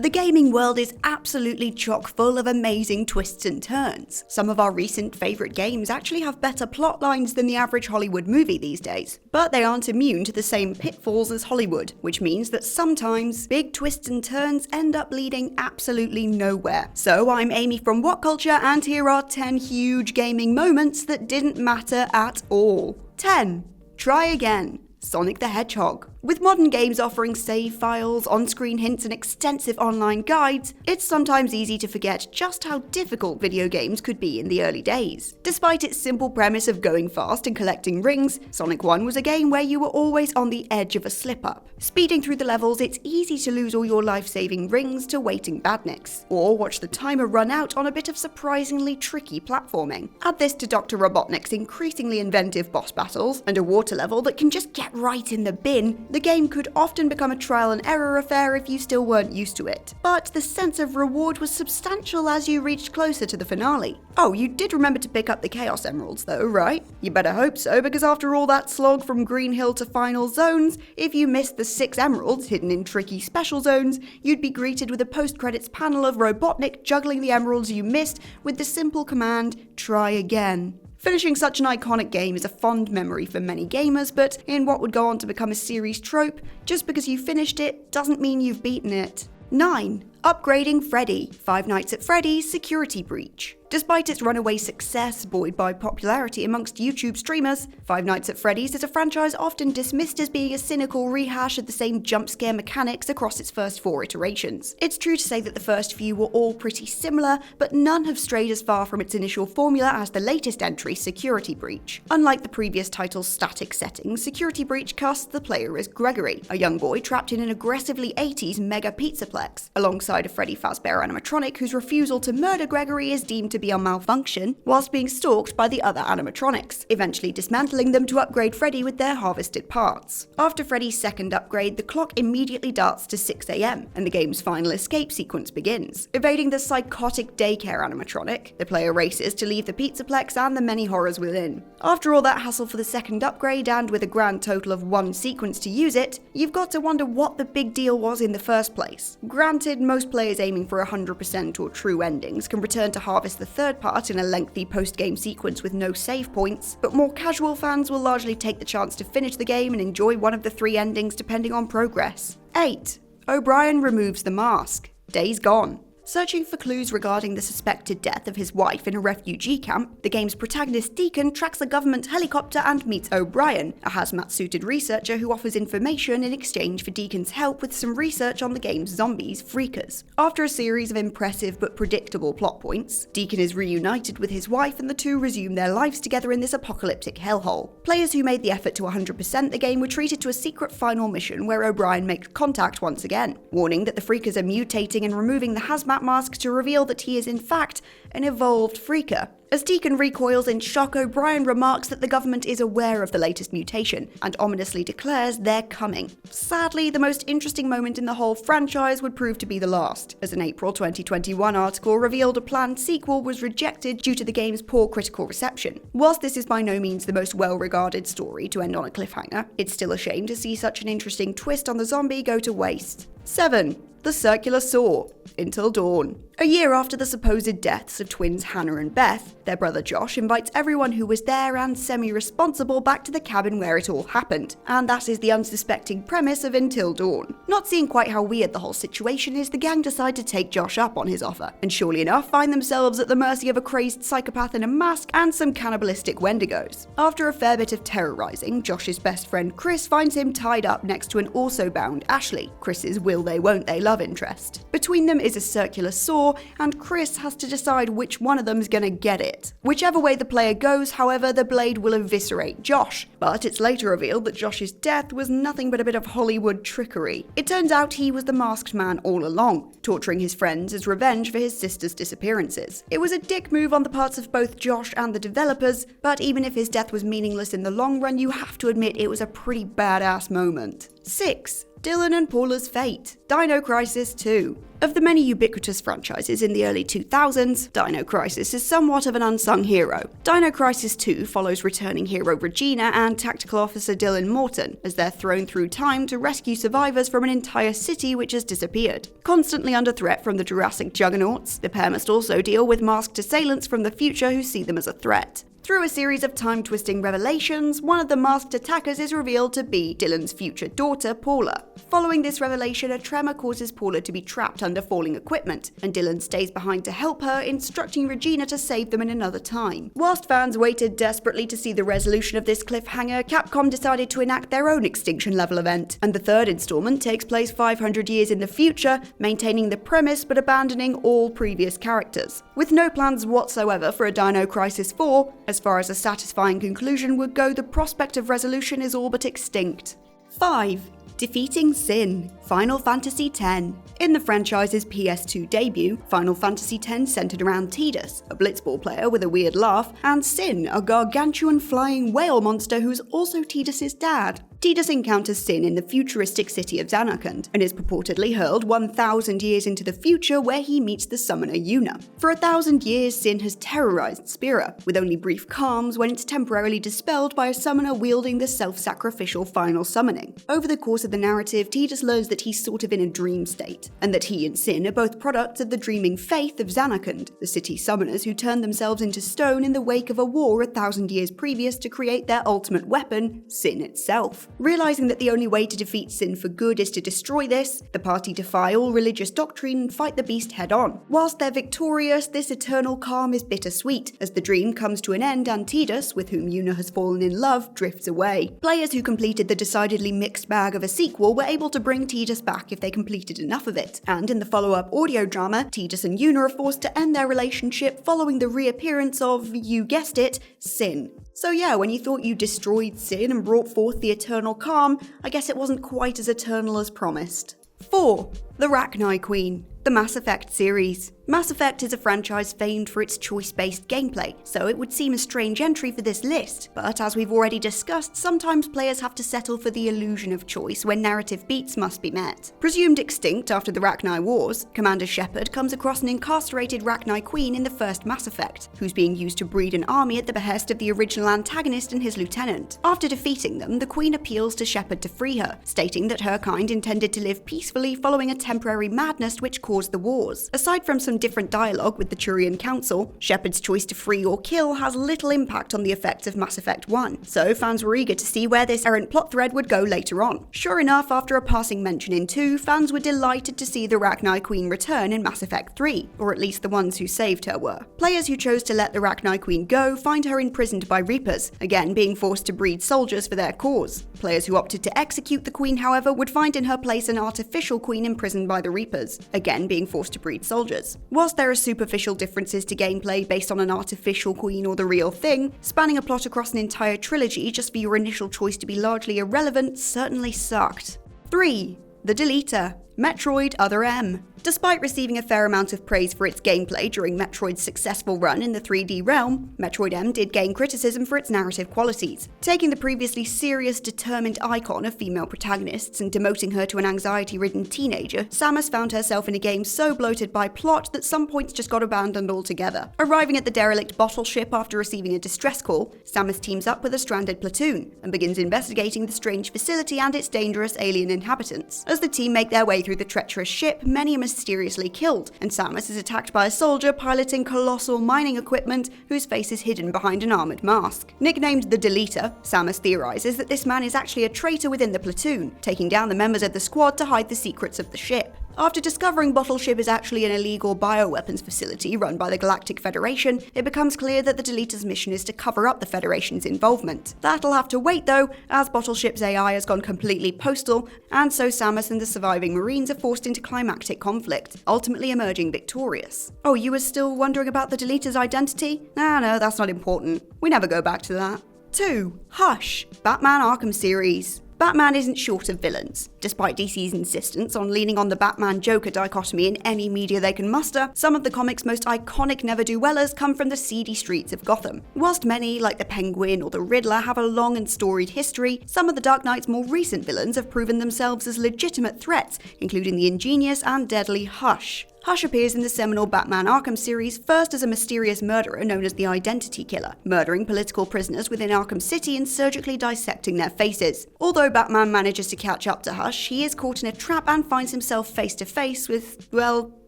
The gaming world is absolutely chock full of amazing twists and turns. Some of our recent favourite games actually have better plot lines than the average Hollywood movie these days, but they aren't immune to the same pitfalls as Hollywood, which means that sometimes big twists and turns end up leading absolutely nowhere. So I'm Amy from WhatCulture, and here are 10 huge gaming moments that didn't matter at all. 10. Try again. Sonic the Hedgehog. With modern games offering save files, on-screen hints, and extensive online guides, it's sometimes easy to forget just how difficult video games could be in the early days. Despite its simple premise of going fast and collecting rings, Sonic 1 was a game where you were always on the edge of a slip-up. Speeding through the levels, it's easy to lose all your life-saving rings to waiting badniks, or watch the timer run out on a bit of surprisingly tricky platforming. Add this to Dr. Robotnik's increasingly inventive boss battles, and a water level that can just get right in the bin. The game could often become a trial and error affair if you still weren't used to it. But the sense of reward was substantial as you reached closer to the finale. Oh, you did remember to pick up the Chaos Emeralds though, right? You better hope so, because after all that slog from Green Hill to Final Zones, if you missed the 6 emeralds hidden in tricky special zones, you'd be greeted with a post-credits panel of Robotnik juggling the emeralds you missed with the simple command, try again. Finishing such an iconic game is a fond memory for many gamers, but in what would go on to become a series trope, just because you finished it doesn't mean you've beaten it. 9. Upgrading Freddy. Five Nights at Freddy's Security Breach. Despite its runaway success, buoyed by popularity amongst YouTube streamers, Five Nights at Freddy's is a franchise often dismissed as being a cynical rehash of the same jump scare mechanics across its first 4 iterations. It's true to say that the first few were all pretty similar, but none have strayed as far from its initial formula as the latest entry, Security Breach. Unlike the previous title's static settings, Security Breach casts the player as Gregory, a young boy trapped in an aggressively 80s mega pizzaplex, alongside a Freddy Fazbear animatronic whose refusal to murder Gregory is deemed to be a malfunction, whilst being stalked by the other animatronics, eventually dismantling them to upgrade Freddy with their harvested parts. After Freddy's second upgrade, the clock immediately darts to 6 AM, and the game's final escape sequence begins. Evading the psychotic daycare animatronic, the player races to leave the pizzaplex and the many horrors within. After all that hassle for the second upgrade, and with a grand total of 1 sequence to use it, you've got to wonder what the big deal was in the first place. Granted, most players aiming for 100% or true endings can return to harvest the third part in a lengthy post-game sequence with no save points, but more casual fans will largely take the chance to finish the game and enjoy one of the 3 endings depending on progress. 8. O'Brien removes the mask. Days Gone. Searching for clues regarding the suspected death of his wife in a refugee camp, the game's protagonist Deacon tracks a government helicopter and meets O'Brien, a hazmat-suited researcher who offers information in exchange for Deacon's help with some research on the game's zombies, Freakers. After a series of impressive but predictable plot points, Deacon is reunited with his wife and the two resume their lives together in this apocalyptic hellhole. Players who made the effort to 100% the game were treated to a secret final mission where O'Brien makes contact once again, warning that the Freakers are mutating and removing the hazmat mask to reveal that he is in fact an evolved Freaker. As Deacon recoils in shock, O'Brien remarks that the government is aware of the latest mutation and ominously declares they're coming. Sadly, the most interesting moment in the whole franchise would prove to be the last, as an April 2021 article revealed a planned sequel was rejected due to the game's poor critical reception. Whilst this is by no means the most well-regarded story to end on a cliffhanger, it's still a shame to see such an interesting twist on the zombie go to waste. 7. The Circular Saw. Until Dawn. A year after the supposed deaths of twins Hannah and Beth, their brother Josh invites everyone who was there and semi-responsible back to the cabin where it all happened, and that is the unsuspecting premise of Until Dawn. Not seeing quite how weird the whole situation is, the gang decide to take Josh up on his offer, and surely enough find themselves at the mercy of a crazed psychopath in a mask and some cannibalistic Wendigos. After a fair bit of terrorizing, Josh's best friend Chris finds him tied up next to an also bound Ashley, Chris's will they won't they love interest. Between them is a circular saw, and Chris has to decide which one of them's gonna get it. Whichever way the player goes, however, the blade will eviscerate Josh, but it's later revealed that Josh's death was nothing but a bit of Hollywood trickery. It turns out he was the masked man all along, torturing his friends as revenge for his sister's disappearances. It was a dick move on the parts of both Josh and the developers, but even if his death was meaningless in the long run, you have to admit it was a pretty badass moment. 6. Dylan and Paula's fate, Dino Crisis 2. Of the many ubiquitous franchises in the early 2000s, Dino Crisis is somewhat of an unsung hero. Dino Crisis 2 follows returning hero Regina and tactical officer Dylan Morton as they're thrown through time to rescue survivors from an entire city which has disappeared. Constantly under threat from the Jurassic juggernauts, the pair must also deal with masked assailants from the future who see them as a threat. Through a series of time-twisting revelations, one of the masked attackers is revealed to be Dylan's future daughter, Paula. Following this revelation, a tremor causes Paula to be trapped under falling equipment, and Dylan stays behind to help her, instructing Regina to save them in another time. Whilst fans waited desperately to see the resolution of this cliffhanger, Capcom decided to enact their own extinction-level event, and the third installment takes place 500 years in the future, maintaining the premise but abandoning all previous characters. With no plans whatsoever for a Dino Crisis 4, as far as a satisfying conclusion would go, the prospect of resolution is all but extinct. 5. Defeating Sin, Final Fantasy X. In the franchise's PS2 debut, Final Fantasy X centered around Tidus, a blitzball player with a weird laugh, and Sin, a gargantuan flying whale monster who's also Tidus' dad. Tidus encounters Sin in the futuristic city of Zanarkand, and is purportedly hurled 1,000 years into the future where he meets the summoner Yuna. For 1,000 years, Sin has terrorized Spira, with only brief calms when it's temporarily dispelled by a summoner wielding the self-sacrificial final summoning. Over the course of the narrative, Tidus learns that he's sort of in a dream state, and that he and Sin are both products of the dreaming faith of Zanarkand, the city's summoners who turned themselves into stone in the wake of a war 1,000 years previous to create their ultimate weapon, Sin itself. Realizing that the only way to defeat Sin for good is to destroy this, the party defy all religious doctrine and fight the beast head-on. Whilst they're victorious, this eternal calm is bittersweet, as the dream comes to an end and Tidus, with whom Yuna has fallen in love, drifts away. Players who completed the decidedly mixed bag of a sequel were able to bring Tidus back if they completed enough of it, and in the follow-up audio drama, Tidus and Yuna are forced to end their relationship following the reappearance of, you guessed it, Sin. So yeah, when you thought you destroyed Sin and brought forth the eternal calm, I guess it wasn't quite as eternal as promised. 4. The Rachni Queen, the Mass Effect series. Mass Effect is a franchise famed for its choice-based gameplay, so it would seem a strange entry for this list, but as we've already discussed, sometimes players have to settle for the illusion of choice when narrative beats must be met. Presumed extinct after the Rachni Wars, Commander Shepard comes across an incarcerated Rachni Queen in the first Mass Effect, who's being used to breed an army at the behest of the original antagonist and his lieutenant. After defeating them, the Queen appeals to Shepard to free her, stating that her kind intended to live peacefully following a temporary madness which caused the wars. Aside from some different dialogue with the Turian Council, Shepard's choice to free or kill has little impact on the effects of Mass Effect 1, so fans were eager to see where this errant plot thread would go later on. Sure enough, after a passing mention in 2, fans were delighted to see the Rachni Queen return in Mass Effect 3, or at least the ones who saved her were. Players who chose to let the Rachni Queen go find her imprisoned by Reapers, again being forced to breed soldiers for their cause. Players who opted to execute the Queen, however, would find in her place an artificial Queen imprisoned by the Reapers, again being forced to breed soldiers. Whilst there are superficial differences to gameplay based on an artificial Queen or the real thing, spanning a plot across an entire trilogy just for your initial choice to be largely irrelevant certainly sucked. 3. The Deleter, Metroid Other M. Despite receiving a fair amount of praise for its gameplay during Metroid's successful run in the 3D realm, Metroid M did gain criticism for its narrative qualities. Taking the previously serious, determined icon of female protagonists and demoting her to an anxiety-ridden teenager, Samus found herself in a game so bloated by plot that some points just got abandoned altogether. Arriving at the derelict bottle ship after receiving a distress call, Samus teams up with a stranded platoon and begins investigating the strange facility and its dangerous alien inhabitants. As the team make their way through the treacherous ship, many are mysteriously killed, and Samus is attacked by a soldier piloting colossal mining equipment whose face is hidden behind an armoured mask. Nicknamed the Deleter, Samus theorizes that this man is actually a traitor within the platoon, taking down the members of the squad to hide the secrets of the ship. After discovering Bottle Ship is actually an illegal bioweapons facility run by the Galactic Federation, it becomes clear that the Deleter's mission is to cover up the Federation's involvement. That'll have to wait though, as Bottle Ship's AI has gone completely postal, and so Samus and the surviving Marines are forced into climactic conflict, ultimately emerging victorious. Oh, you were still wondering about the Deleter's identity? No, that's not important. We never go back to that. 2. Hush, Batman Arkham series. Batman isn't short of villains. Despite DC's insistence on leaning on the Batman-Joker dichotomy in any media they can muster, some of the comic's most iconic never-do-wellers come from the seedy streets of Gotham. Whilst many, like the Penguin or the Riddler, have a long and storied history, some of the Dark Knight's more recent villains have proven themselves as legitimate threats, including the ingenious and deadly Hush. Hush appears in the seminal Batman Arkham series first as a mysterious murderer known as the Identity Killer, murdering political prisoners within Arkham City and surgically dissecting their faces. Although Batman manages to catch up to Hush, he is caught in a trap and finds himself face to face with, well,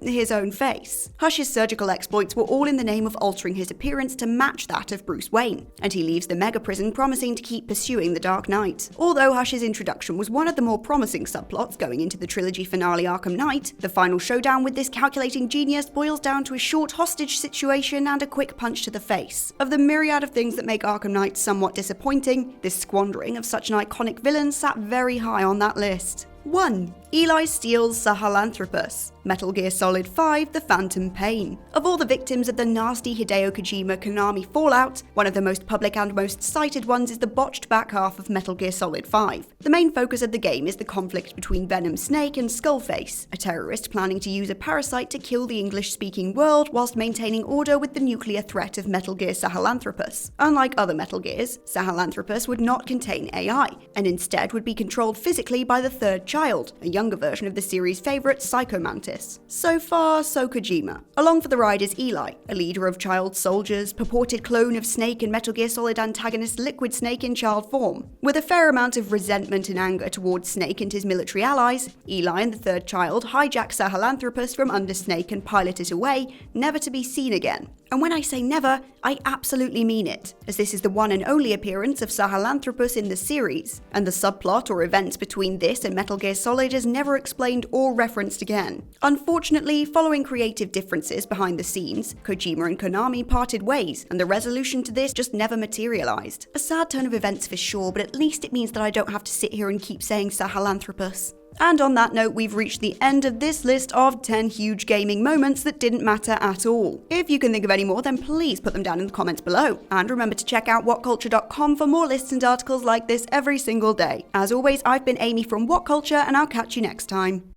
his own face. Hush's surgical exploits were all in the name of altering his appearance to match that of Bruce Wayne, and he leaves the mega prison promising to keep pursuing the Dark Knight. Although Hush's introduction was one of the more promising subplots going into the trilogy finale Arkham Knight, the final showdown with this calculating genius boils down to a short hostage situation and a quick punch to the face. Of the myriad of things that make Arkham Knight somewhat disappointing, this squandering of such an iconic villain sat very high on that list. 1. Eli steals Sahelanthropus. Metal Gear Solid 5: The Phantom Pain. Of all the victims of the nasty Hideo Kojima Konami fallout, one of the most public and most cited ones is the botched back half of Metal Gear Solid 5. The main focus of the game is the conflict between Venom Snake and Skullface, a terrorist planning to use a parasite to kill the English-speaking world whilst maintaining order with the nuclear threat of Metal Gear Sahelanthropus. Unlike other Metal Gears, Sahelanthropus would not contain AI, and instead would be controlled physically by the third child, a younger version of the series' favourite, Psycho Mantis. So far, so Kojima. Along for the ride is Eli, a leader of child soldiers, purported clone of Snake and Metal Gear Solid antagonist Liquid Snake in child form. With a fair amount of resentment and anger towards Snake and his military allies, Eli and the third child hijack Sahelanthropus from under Snake and pilot it away, never to be seen again. And when I say never, I absolutely mean it, as this is the one and only appearance of Sahelanthropus in the series, and the subplot or events between this and Metal Gear Solid is never explained or referenced again. Unfortunately, following creative differences behind the scenes, Kojima and Konami parted ways, and the resolution to this just never materialized. A sad turn of events for sure, but at least it means that I don't have to sit here and keep saying Sahelanthropus. And on that note, we've reached the end of this list of 10 huge gaming moments that didn't matter at all. If you can think of any more, then please put them down in the comments below. And remember to check out WhatCulture.com for more lists and articles like this every single day. As always, I've been Amy from WhatCulture, and I'll catch you next time.